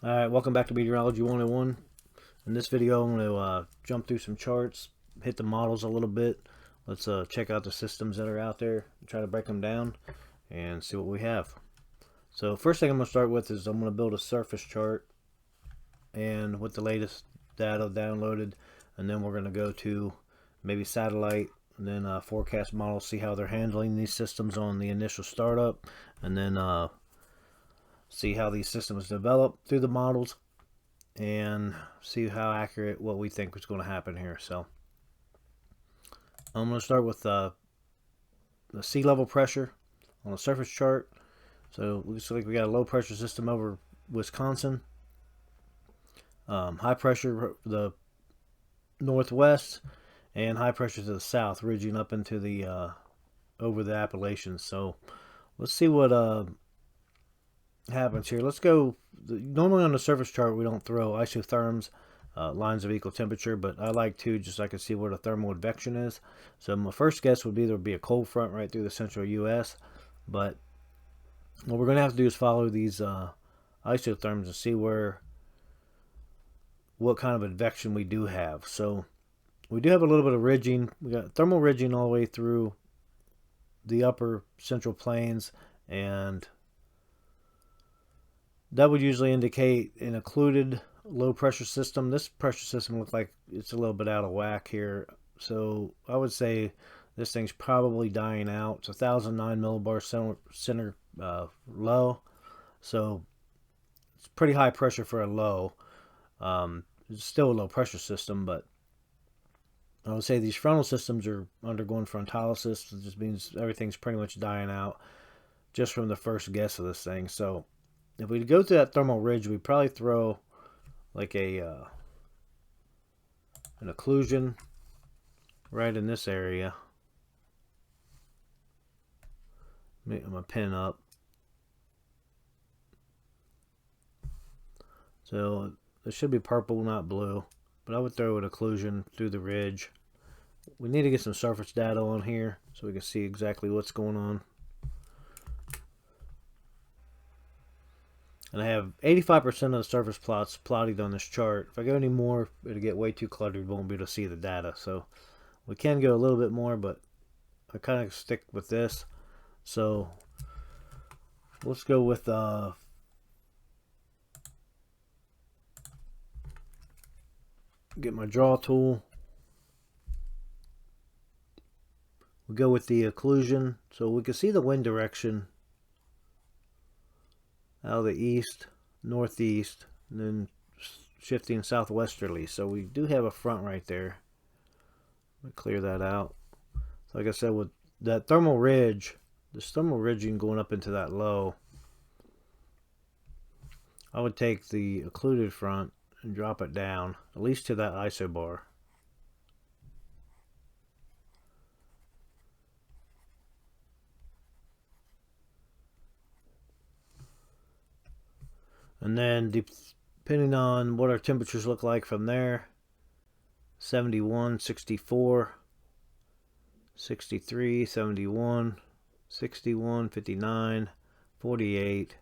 Alright, welcome back to Meteorology 101. In this video, I'm going to jump through some charts, hit the models a little bit. Let's check out the systems that are out there, try to break them down, and see what we have. So first thing I'm going to start with is I'm going to build a surface chart, and with the latest data downloaded, and then we're going to go to maybe satellite, and then forecast models, see how they're handling these systems on the initial startup, and then see how these systems develop through the models and see how accurate what we think is going to happen here. So I'm going to start with the sea level pressure on a surface chart. So it looks like we got a low pressure system over Wisconsin, high pressure the northwest, and high pressure to the south, ridging up into the over the Appalachians. So let's see what happens here. Let's go. Normally on the surface chart we don't throw isotherms, lines of equal temperature, but I like to, just so I can see where the thermal advection is. So my first guess would be there would be a cold front right through the central US, but what we're going to have to do is follow these isotherms and see what kind of advection we do have. So we do have a little bit of ridging. We got thermal ridging all the way through the upper central plains, and that would usually indicate an occluded low pressure system. This pressure system looks like it's a little bit out of whack here. So I would say this thing's probably dying out. It's 1,009 millibar center low. So it's pretty high pressure for a low. It's still a low pressure system, but I would say these frontal systems are undergoing frontalysis. It just means everything's pretty much dying out just from the first guess of this thing. So if we go to that thermal ridge, we'd probably throw like an occlusion right in this area. I'm going to pin up. So it should be purple, not blue, but I would throw an occlusion through the ridge. We need to get some surface data on here so we can see exactly what's going on. And I have 85% of the surface plots plotted on this chart. If I go any more, it'll get way too cluttered. We won't be able to see the data. So we can go a little bit more, but I kind of stick with this. So let's go with get my draw tool. We go with the occlusion, so we can see the wind direction out of the east, northeast, and then shifting southwesterly. So we do have a front right there. Let me clear that out. So like I said, with that thermal ridge, this thermal ridging going up into that low, I would take the occluded front and drop it down, at least to that isobar. And then depending on what our temperatures look like from there, 71, 64, 63, 71, 61, 59, 48.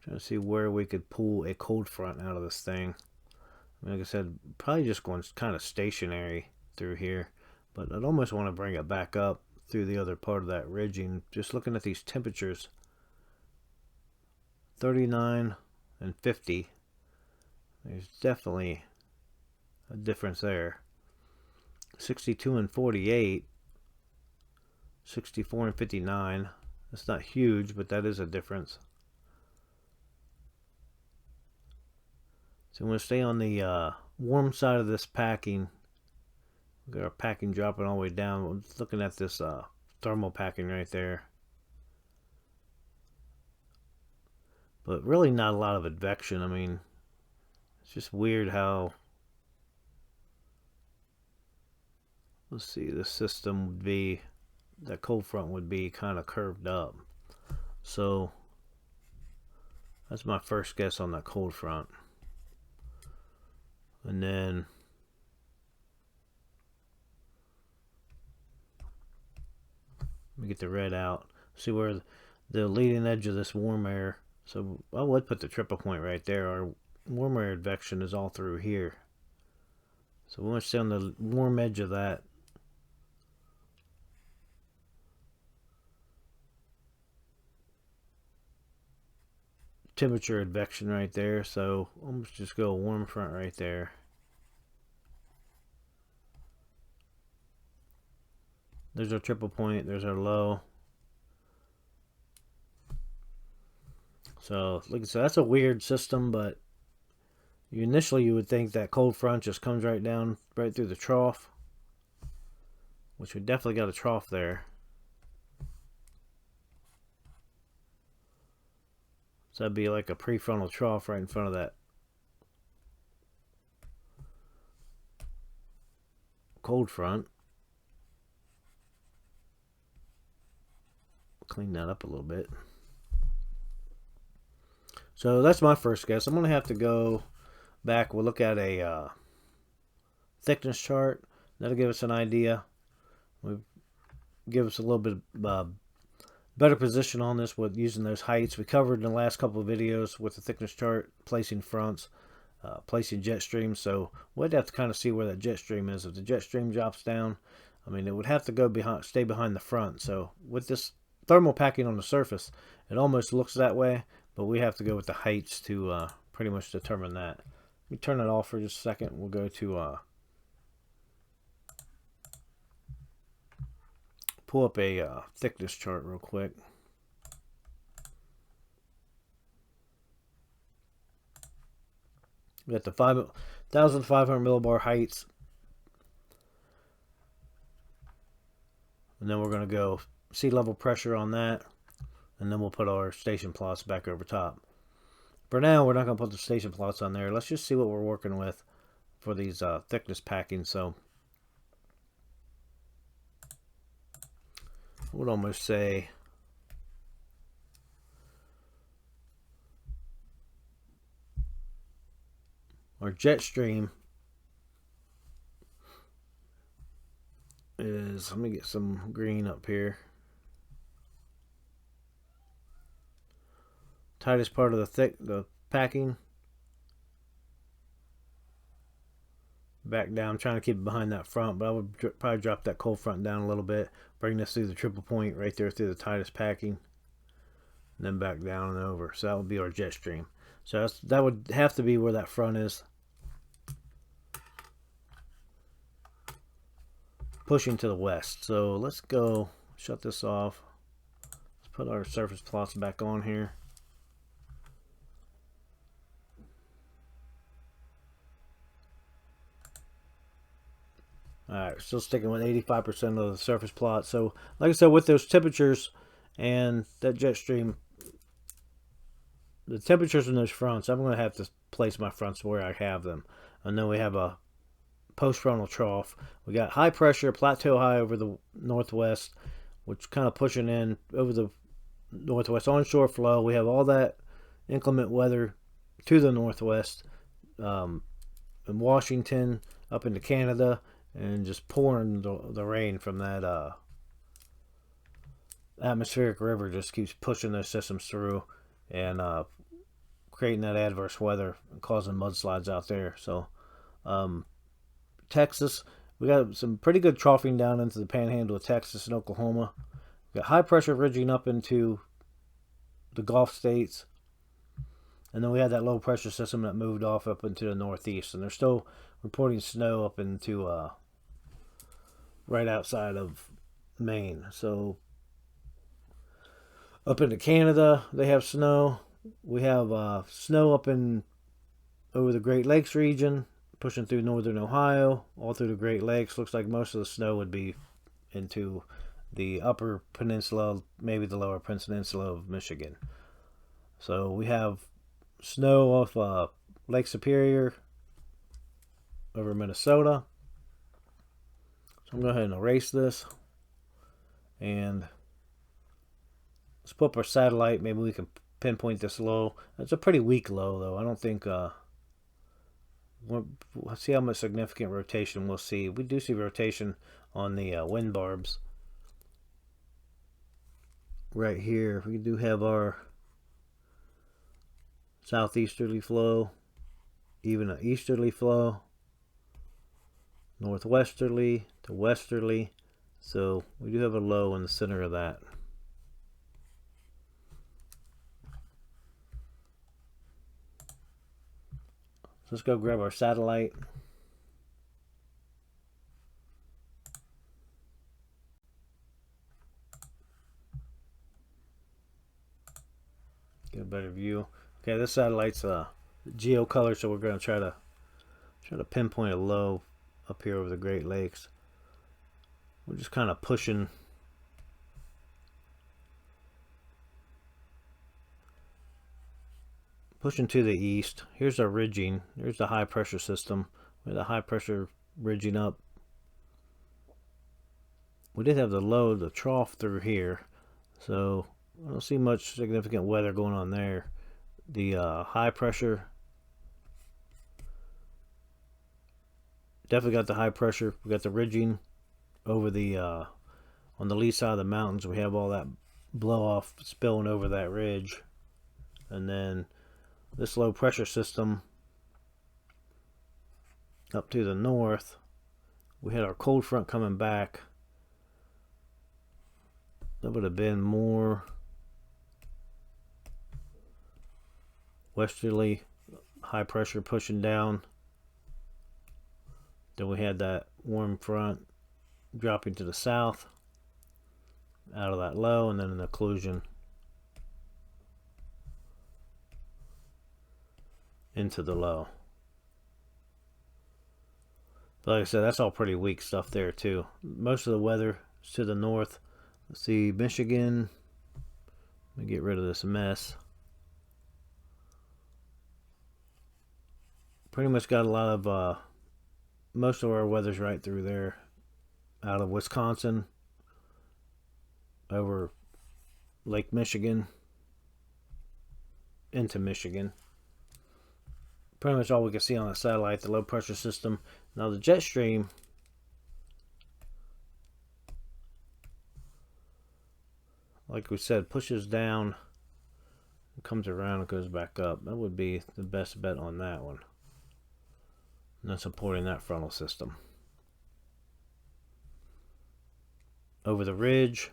Trying to see where we could pull a cold front out of this thing. Like I said, probably just going kind of stationary through here, but I'd almost want to bring it back up through the other part of that ridging. Just looking at these temperatures, 39 and 50, there's definitely a difference there. 62 and 48, 64 and 59, that's not huge, but that is a difference. So I'm going to stay on the warm side of this packing. We've got our packing dropping all the way down. I'm just looking at this thermal packing right there. But really not a lot of advection. I mean, it's just weird how, let's see, this system would be, that cold front would be kind of curved up. So that's my first guess on that cold front. And then let me get the red out. See where the leading edge of this warm air. So I would put the triple point right there, or warmer advection is all through here. So we want to stay on the warm edge of that. Temperature advection right there. So let's just go warm front right there. There's our triple point. There's our low. So like I said, that's a weird system, but initially you would think that cold front just comes right down right through the trough, which we definitely got a trough there. So that'd be like a prefrontal trough right in front of that cold front. Clean that up a little bit. So that's my first guess. I'm going to have to go back. We'll look at a thickness chart. That'll give us an idea. We'll give us a little bit better position on this with using those heights. We covered in the last couple of videos with the thickness chart, placing fronts, placing jet streams. So we'd have to kind of see where that jet stream is. If the jet stream drops down, I mean, it would have to go behind, stay behind the front. So with this thermal packing on the surface, it almost looks that way, but we have to go with the heights to pretty much determine that. Let me turn it off for just a second. We'll go to pull up a thickness chart real quick. We got the 5,500 millibar heights, and then we're going to go sea level pressure on that, and then we'll put our station plots back over top. For now, we're not going to put the station plots on there. Let's just see what we're working with for these thickness packing. So I would almost say our jet stream is, let me get some green up here. Tightest part of the packing. Back down. I'm trying to keep it behind that front, but I would probably drop that cold front down a little bit. Bring this through the triple point right there through the tightest packing. And then back down and over. So that would be our jet stream. So that would have to be where that front is. Pushing to the west. So let's go shut this off. Let's put our surface plots back on here. Alright, still sticking with 85% of the surface plot. So, like I said, with those temperatures and that jet stream, the temperatures in those fronts, I'm going to have to place my fronts where I have them. And then we have a post-frontal trough. We got high pressure, plateau high over the northwest, which kind of pushing in over the northwest onshore flow. We have all that inclement weather to the northwest, in Washington, up into Canada, and just pouring the rain from that atmospheric river just keeps pushing those systems through and creating that adverse weather and causing mudslides out there. So Texas, we got some pretty good troughing down into the panhandle of Texas and Oklahoma. We got high pressure ridging up into the Gulf states. And then we had that low pressure system that moved off up into the northeast. And they're still reporting snow up into right outside of Maine. So up into Canada, they have snow. We have snow up in over the Great Lakes region, pushing through northern Ohio, all through the Great Lakes. Looks like most of the snow would be into the upper peninsula, maybe the lower peninsula of Michigan. So we have snow off Lake Superior over Minnesota. So I'm going to go ahead and erase this. And let's put up our satellite. Maybe we can pinpoint this low. It's a pretty weak low, though. I don't think... we'll see how much significant rotation we'll see. We do see rotation on the wind barbs. Right here, we do have our southeasterly flow. even an easterly flow, northwesterly to westerly. So we do have a low in the center of that. So let's go grab our satellite. Get a better view. Okay, this satellite's geo color, so we're going to try to pinpoint a low up here over the Great Lakes. We're just kind of pushing to the east. Here's our ridging. Here's the high pressure system. We have the high pressure ridging up. We did have the low, the trough through here, so I don't see much significant weather going on there. The high pressure, definitely got the high pressure. We got the ridging over the on the lee side of the mountains. We have all that blow off spilling over that ridge, and then this low pressure system up to the north. We had our cold front coming back. That would have been more westerly, high pressure pushing down. Then we had that warm front dropping to the south out of that low, and then an occlusion into the low. But like I said, that's all pretty weak stuff there too. Most of the weather is to the north. Let's see, Michigan. Let me get rid of this mess. Pretty much got a lot of most of our weather's right through there, out of Wisconsin over Lake Michigan into Michigan. Pretty much all we can see on the satellite, the low pressure system. Now the jet stream, like we said, pushes down, comes around and goes back up. That would be the best bet on that one. And then supporting that frontal system. Over the ridge,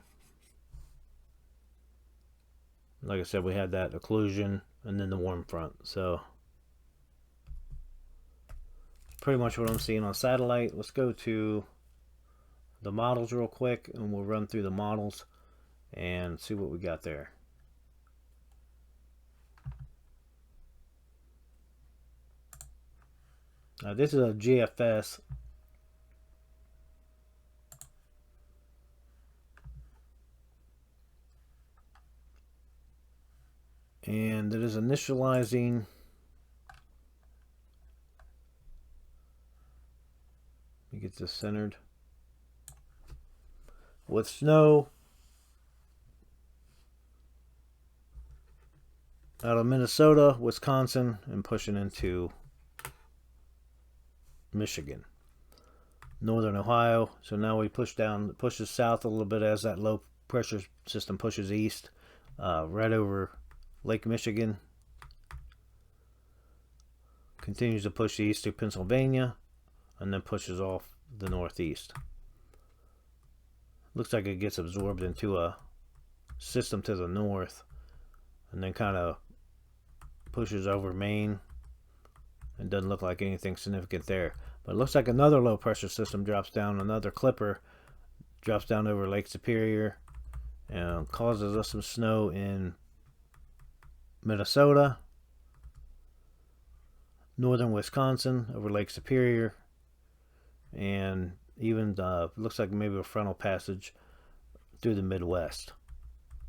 like I said, we had that occlusion and then the warm front. So pretty much what I'm seeing on satellite. Let's go to the models real quick and we'll run through the models and see what we got there. This is a GFS. And it is initializing let me get this centered with snow out of Minnesota, Wisconsin, and pushing into Michigan, northern Ohio. So now we push down, pushes south a little bit as that low pressure system pushes east, right over Lake Michigan. Continues to push east to Pennsylvania, and then pushes off the northeast. Looks like it gets absorbed into a system to the north, and then kind of pushes over Maine. It doesn't look like anything significant there. But it looks like another low pressure system drops down, another clipper drops down over Lake Superior and causes us some snow in Minnesota, northern Wisconsin over Lake Superior, and even looks like maybe a frontal passage through the Midwest,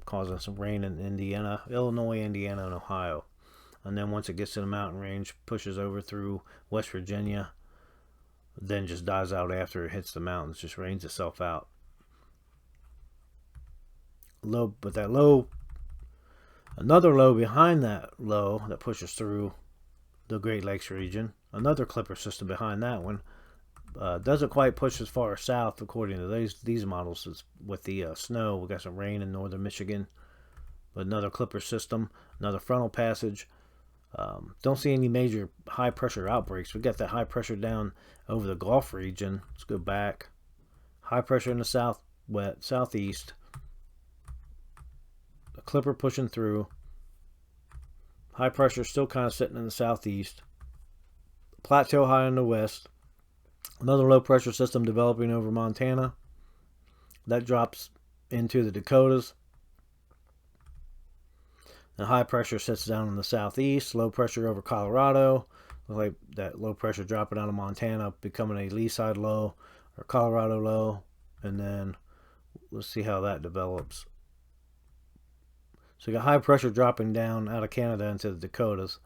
causing some rain in Indiana, Illinois, Indiana, and Ohio. And then once it gets to the mountain range, pushes over through West Virginia, then just dies out after it hits the mountains, just rains itself out. Low, but that low, another low behind that low that pushes through the Great Lakes region, another clipper system behind that one, doesn't quite push as far south according to these models. As with the snow, we got some rain in northern Michigan, but another clipper system, another frontal passage. Don't see any major high pressure outbreaks. We got that high pressure down over the Gulf region. Let's go back. High pressure in the southeast. A clipper pushing through. High pressure still kind of sitting in the southeast. Plateau high in the west. Another low pressure system developing over Montana. That drops into the Dakotas. The high pressure sits down in the southeast. Low pressure over Colorado. Looks like that low pressure dropping out of Montana, becoming a lee side low or Colorado low. And then let's see how that develops. So you got high pressure dropping down out of Canada into the Dakotas,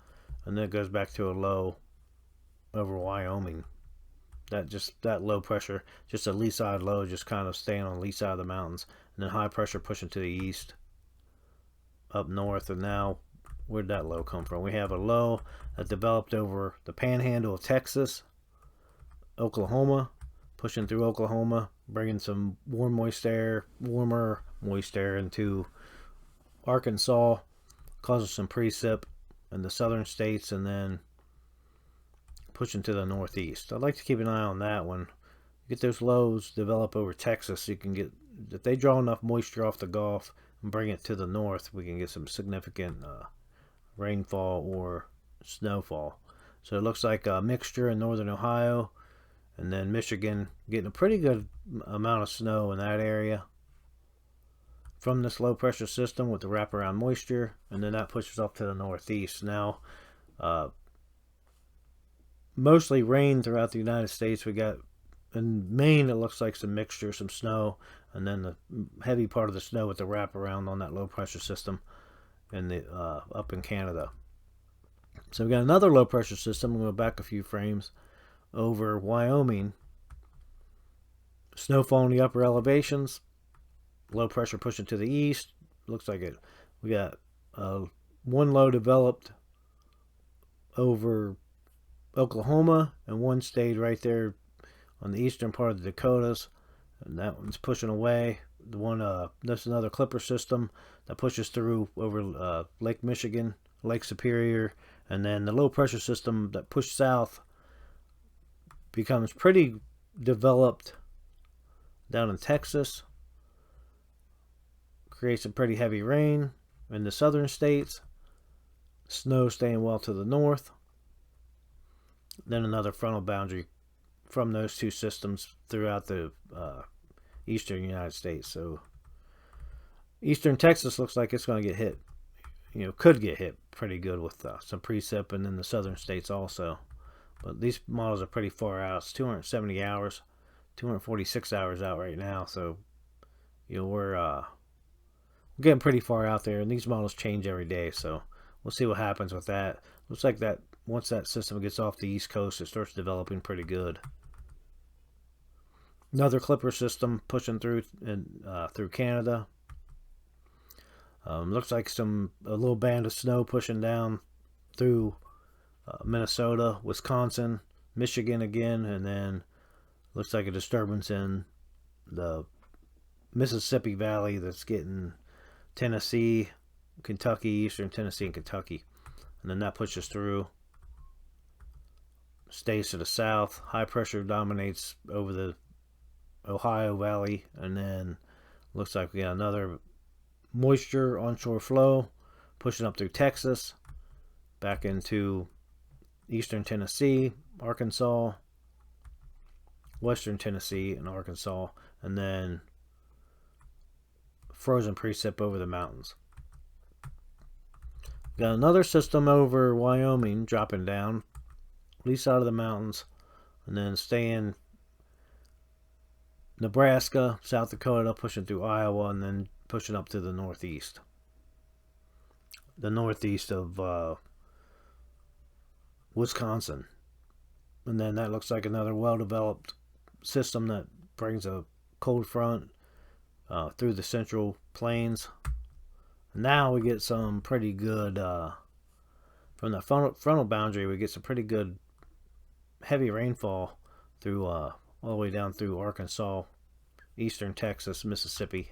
and then it goes back to a low over Wyoming. That low pressure, just a lee side low, just kind of staying on the lee side of the mountains, and then high pressure pushing to the east, up north. And now, where'd that low come from? We have a low that developed over the panhandle of Texas, Oklahoma, pushing through Oklahoma, bringing some warmer moist air into Arkansas, causing some precip in the southern states, and then pushing to the northeast. I'd like to keep an eye on that one. Get those lows develop over Texas. You can get, if they draw enough moisture off the Gulf and bring it to the north, we can get some significant rainfall or snowfall. So it looks like a mixture in northern Ohio, and then Michigan getting a pretty good amount of snow in that area from this low pressure system with the wraparound moisture, and then that pushes off to the northeast. Now, mostly rain throughout the United States. We got in Maine, it looks like some mixture, some snow, and then the heavy part of the snow with the wraparound on that low pressure system in the up in Canada. So we got another low pressure system. I'm going to go back a few frames over Wyoming. Snowfall in the upper elevations. Low pressure pushing to the east. Looks like it. We got one low developed over Oklahoma, and one stayed right there on the eastern part of the Dakotas, and that one's pushing away. The one that's another clipper system that pushes through over Lake Michigan, Lake Superior, and then the low pressure system that pushed south becomes pretty developed down in Texas. Creates some pretty heavy rain in the southern states. Snow staying well to the north. Then another frontal boundary from those two systems throughout the eastern United States. So eastern Texas looks like it's going to get hit. Could get hit pretty good with some precip, and then the southern states also. But these models are pretty far out. It's 270 hours, 246 hours out right now. So we're getting pretty far out there, and these models change every day. So we'll see what happens with that. Looks like that once that system gets off the east coast, it starts developing pretty good. Another clipper system pushing through through Canada. Looks like a little band of snow pushing down through Minnesota, Wisconsin, Michigan again, and then looks like a disturbance in the Mississippi Valley that's getting Tennessee, Kentucky, eastern Tennessee and Kentucky. And then that pushes through, stays to the south. High pressure dominates over the Ohio Valley, and then looks like we got another moisture onshore flow pushing up through Texas, back into eastern Tennessee, Arkansas, western Tennessee and Arkansas, and then frozen precip over the mountains. Got another system over Wyoming dropping down, lee side of the mountains, and then staying Nebraska, South Dakota, pushing through Iowa, and then pushing up to the northeast. The northeast of Wisconsin. And then that looks like another well-developed system that brings a cold front through the central plains. Now we get some pretty good, from the frontal boundary, we get some pretty good heavy rainfall through all the way down through Arkansas, eastern Texas, Mississippi.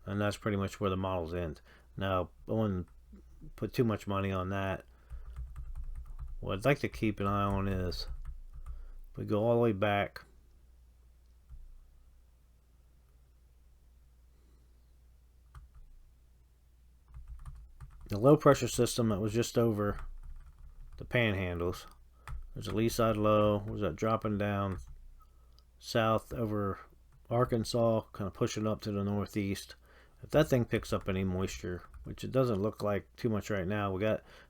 And that's pretty much where the models end. Now, on put too much money on that. What I'd like to keep an eye on is, if we go all the way back, the low pressure system that was just over the panhandles. There's a lee side low. Was that dropping down south over Arkansas, kind of pushing up to the northeast. If that thing picks up any moisture, which it doesn't look like too much right now, we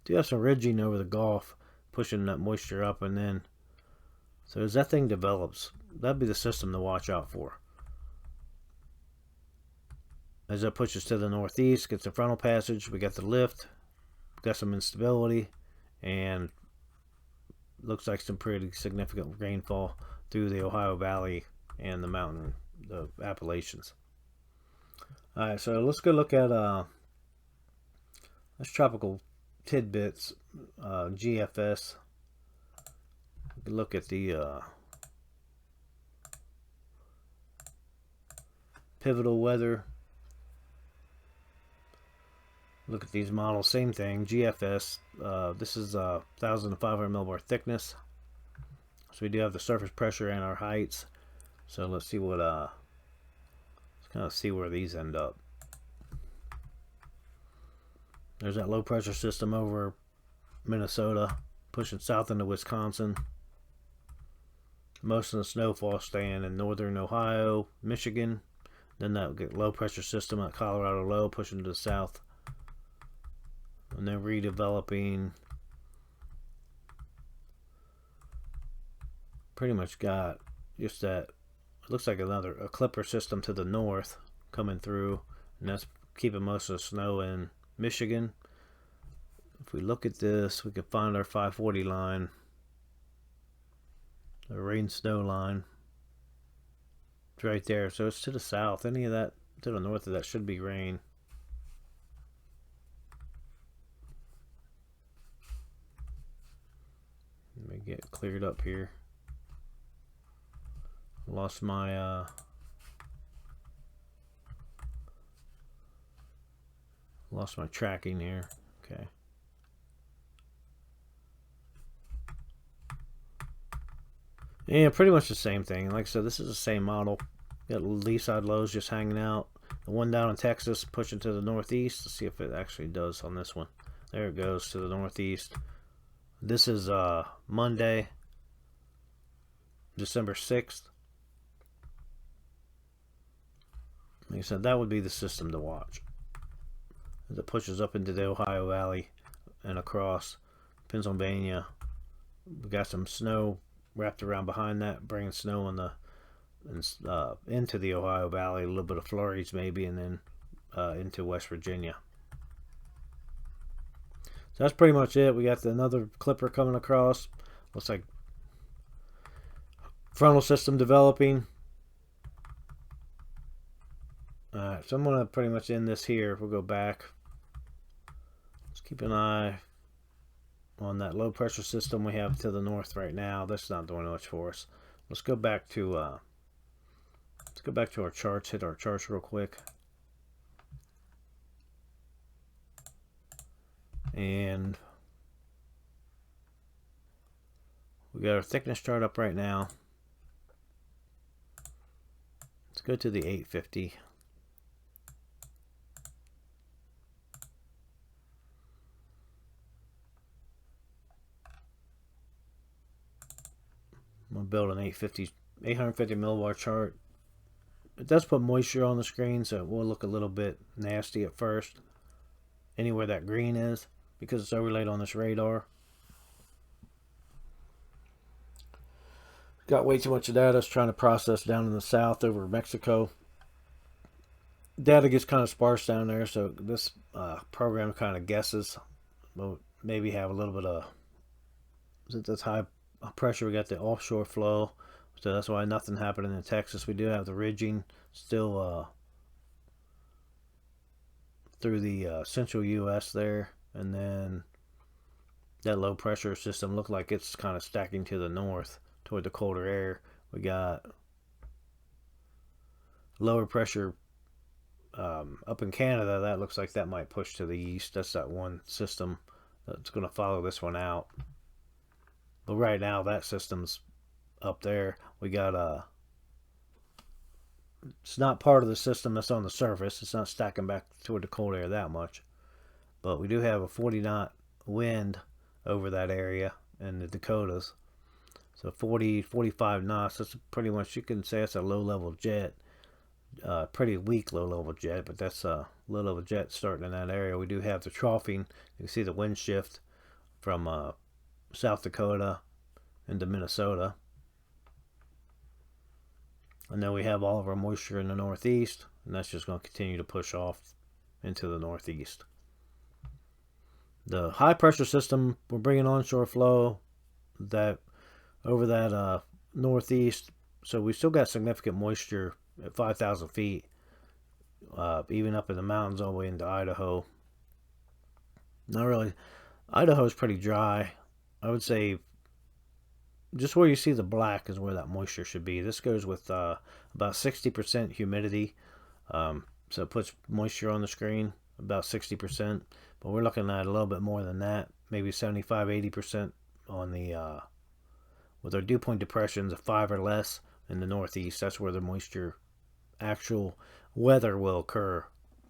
do have some ridging over the Gulf pushing that moisture up, and then so as that thing develops, that'd be the system to watch out for. As it pushes to the northeast, gets the frontal passage, we got the lift, got some instability, and looks like some pretty significant rainfall through the Ohio Valley and the Appalachians. Alright, so let's go look at that's tropical tidbits, GFS. Look at the pivotal weather. Look at these models, same thing, GFS. This is 1,500 millibar thickness. So we do have the surface pressure and our heights. So let's see what let's kind of see where these end up. There's that low pressure system over Minnesota, pushing south into Wisconsin. Most of the snowfall staying in northern Ohio, Michigan. Then that low pressure system at Colorado low pushing to the south. And they're redeveloping. Pretty much got just that. It looks like a clipper system to the north coming through, and that's keeping most of the snow in Michigan. If we look at this, we can find our 540 line, the rain snow line. It's right there, so it's to the south. Any of that to the north of that should be rain. Let me get cleared up here. Lost my tracking here. Okay. Yeah, pretty much the same thing. Like I said, this is the same model. Got lee side lows just hanging out. The one down in Texas pushing to the northeast. Let's see if it actually does on this one. There it goes to the northeast. This is Monday, December 6th. Like I said, that would be the system to watch. As it pushes up into the Ohio Valley and across Pennsylvania. We got some snow wrapped around behind that, bringing snow into the Ohio Valley. A little bit of flurries maybe, and then into West Virginia. So that's pretty much it. We got another clipper coming across. Looks like frontal system developing. Alright, so I'm going to pretty much end this here. We'll go back. Let's keep an eye on that low pressure system we have to the north right now. That's not doing much for us. Let's go back to our charts. Hit our charts real quick. And we got our thickness chart up right now. Let's go to the 850. I'm going to build an 850 millibar chart. It does put moisture on the screen, so it will look a little bit nasty at first. Anywhere that green is, because it's overlaid on this radar. Got way too much of data. It's trying to process down in the south over Mexico. Data gets kind of sparse down there, so this program kind of guesses. But maybe have a little bit of, since it's high pressure, we got the offshore flow, so that's why nothing happening in Texas. We do have the ridging still through the central U.S. there, and then that low pressure system looked like it's kind of stacking to the north toward the colder air. We got lower pressure Up in Canada, that looks like that might push to the east. That's that one system that's going to follow this one out. But right now, that system's up there. We got it's not part of the system that's on the surface. It's not stacking back toward the cold air that much. But we do have a 40-knot wind over that area in the Dakotas. So 40, 45 knots. That's pretty much, you can say that's a low-level jet. Pretty weak low-level jet, but that's a low-level jet starting in that area. We do have the troughing. You can see the wind shift from South Dakota into Minnesota. And then we have all of our moisture in the northeast, and that's just going to continue to push off into the northeast. The high pressure system, we're bringing onshore flow that over that northeast, so we still got significant moisture at 5,000 feet, even up in the mountains all the way into Idaho. Not really. Idaho's pretty dry. I would say just where you see the black is where that moisture should be. This goes with about 60% humidity, so it puts moisture on the screen, about 60%, but we're looking at a little bit more than that, maybe 75-80% on the with our dew point depressions of 5 or less in the northeast. That's where the moisture, actual weather, will occur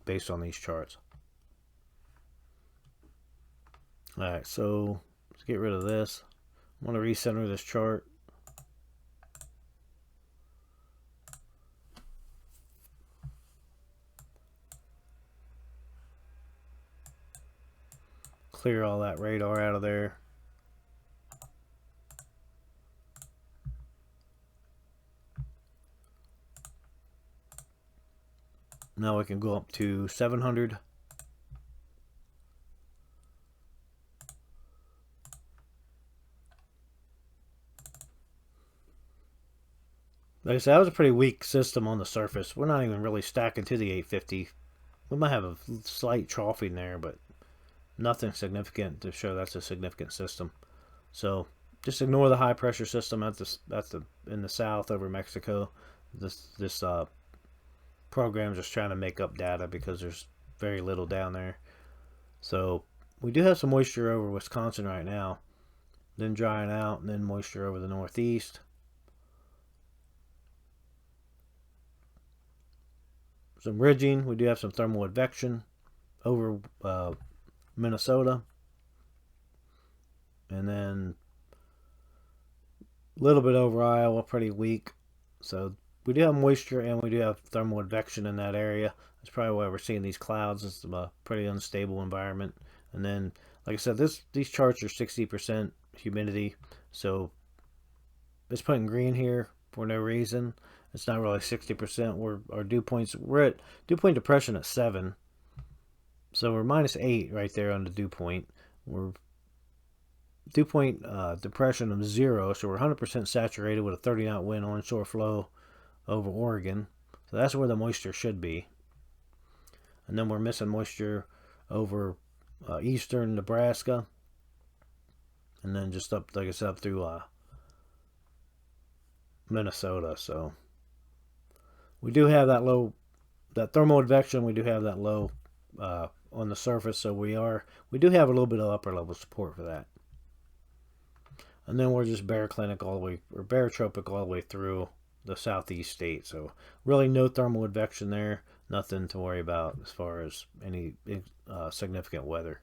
based on these charts. Alright, so let's get rid of this. I want to recenter this chart. Clear all that radar out of there. Now we can go up to 700. Like I said, that was a pretty weak system on the surface. We're not even really stacking to the 850. We might have a slight troughing there, but nothing significant to show that's a significant system. So just ignore the high pressure system at the in the south over Mexico. This program's just trying to make up data because there's very little down there. So we do have some moisture over Wisconsin right now, then drying out, and then moisture over the northeast. Some ridging. We do have some thermal advection over Minnesota, and then a little bit over Iowa, pretty weak. So we do have moisture and we do have thermal advection in that area. That's probably why we're seeing these clouds. It's a pretty unstable environment. And then, like I said, these charts are 60% humidity, so it's putting green here for no reason. It's not really 60%. Our dew points, we're at dew point depression at 7. So we're -8 right there on the dew point. We're dew point depression of 0, so we're 100% saturated with a 30-knot wind onshore flow over Oregon. So that's where the moisture should be. And then we're missing moisture over eastern Nebraska. And then just up, like I said, up through Minnesota. So we do have that low, that thermal advection. We do have that low on the surface, so we do have a little bit of upper level support for that. And then we're just baroclinic all the way, or barotropic all the way through the southeast state. So really no thermal advection there, nothing to worry about as far as any significant weather.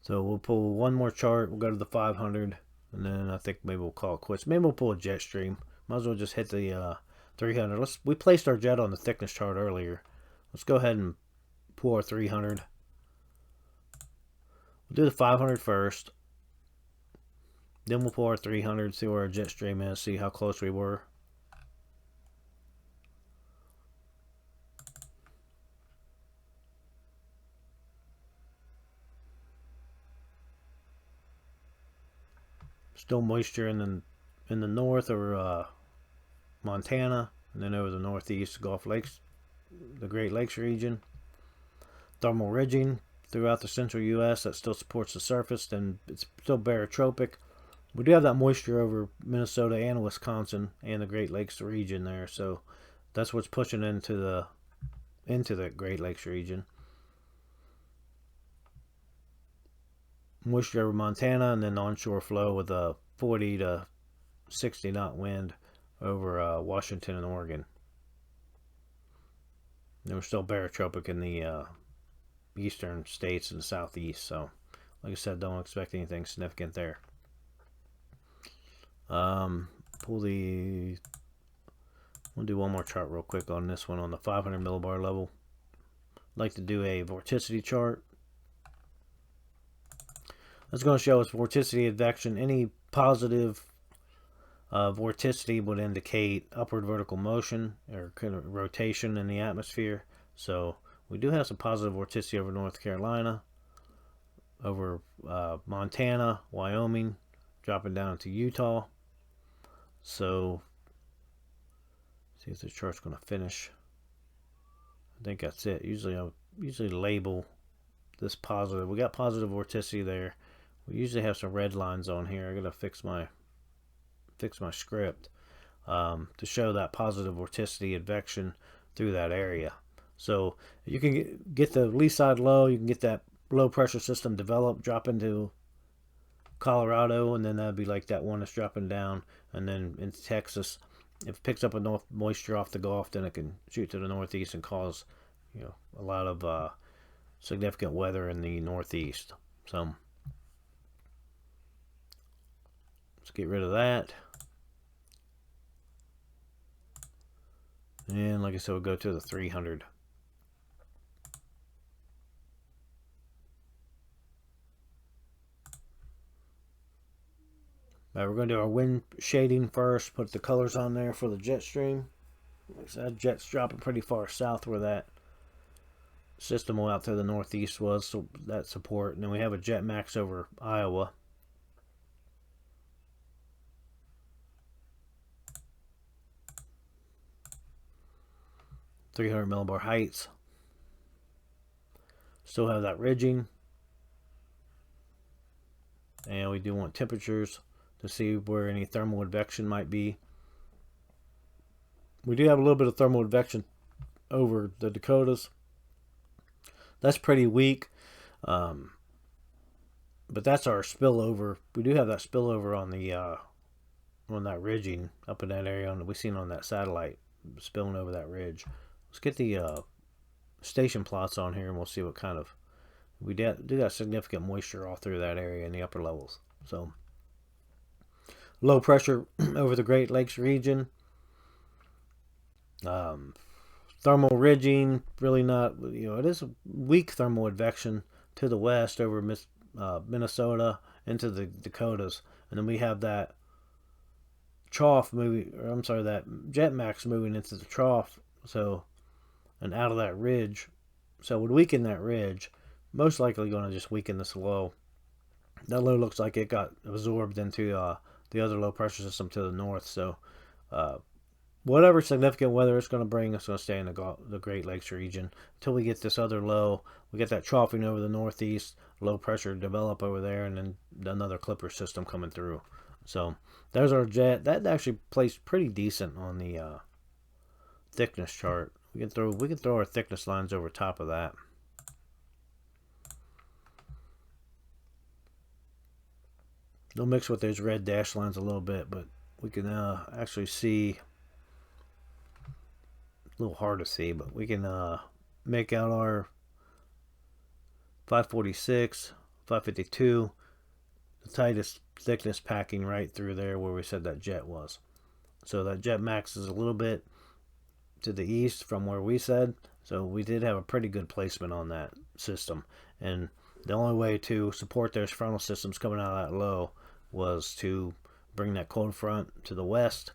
So we'll pull one more chart. We'll go to the 500, and then I think maybe we'll call it quits. Maybe we'll pull a jet stream. Might as well just hit the 300. We placed our jet on the thickness chart earlier. Let's go ahead and pull our 300. We'll do the 500 first. Then we'll pull our 300, see where our jet stream is, see how close we were. Still moisture in the north or Montana, and then over the northeast Gulf Lakes, the Great Lakes region. Thermal ridging throughout the central U.S. that still supports the surface, and it's still barotropic. We do have that moisture over Minnesota and Wisconsin and the Great Lakes region there, so that's what's pushing into the into the Great Lakes region. Moisture over Montana, and then onshore flow with a 40 to 60 knot wind over Washington and Oregon. And we're still barotropic in the eastern states and the southeast, so like I said, don't expect anything significant there. We'll do one more chart real quick on this one on the 500 millibar level. I'd like to do a vorticity chart. That's going to show us vorticity advection. Any positive vorticity would indicate upward vertical motion or kind of rotation in the atmosphere. So we do have some positive vorticity over North Carolina, over Montana, Wyoming, dropping down to Utah. So see if the chart's going to finish. I think that's it. Usually I label this positive. We got positive vorticity there. We usually have some red lines on here. I gotta fix my script to show that positive vorticity advection through that area. So you can get the lee side low. You can get that low pressure system developed, drop into Colorado, and then that'd be like that one that's dropping down, and then into Texas. If it picks up enough moisture off the Gulf, then it can shoot to the northeast and cause, you know, a lot of significant weather in the northeast. So let's get rid of that. And like I said, we'll go to the 300. Alright, we're going to do our wind shading first. Put the colors on there for the jet stream. That jet's dropping pretty far south where that system out to the northeast was, so that support. And then we have a jet max over Iowa. .300 millibar heights. Still have that ridging. And we do want temperatures to see where any thermal advection might be. We do have a little bit of thermal advection over the Dakotas. That's pretty weak. But that's our spillover. We do have that spillover on the on that ridging up in that area we've seen on that satellite spilling over that ridge. Let's get the station plots on here and we'll see what kind of, we do got significant moisture all through that area in the upper levels. So low pressure over the Great Lakes region. Thermal ridging, really not, you know, it is a weak thermal advection to the west over Minnesota into the Dakotas. And then we have that trough moving, or I'm sorry, that jet max moving into the trough. So, and out of that ridge. So it would weaken that ridge. Most likely going to just weaken this low. That low looks like it got absorbed into the other low pressure system to the north. So whatever significant weather it's going to bring, it's going to stay in the Great Lakes region until we get this other low. We get that troughing over the northeast, low pressure develop over there, and then another clipper system coming through. So there's our jet. That actually placed pretty decent on the thickness chart. We can throw our thickness lines over top of that. They'll mix with those red dash lines a little bit, but we can actually see, a little hard to see, but we can make out our 546, 552, the tightest thickness packing right through there where we said that jet was. So that jet max is a little bit to the east from where we said, so we did have a pretty good placement on that system. And the only way to support those frontal systems coming out of that low was to bring that cold front to the west,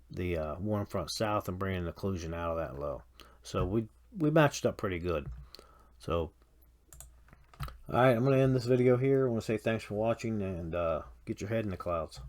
the warm front south, and bringing the occlusion out of that low. So we matched up pretty good. So alright, I'm going to end this video here. I want to say thanks for watching, and get your head in the clouds.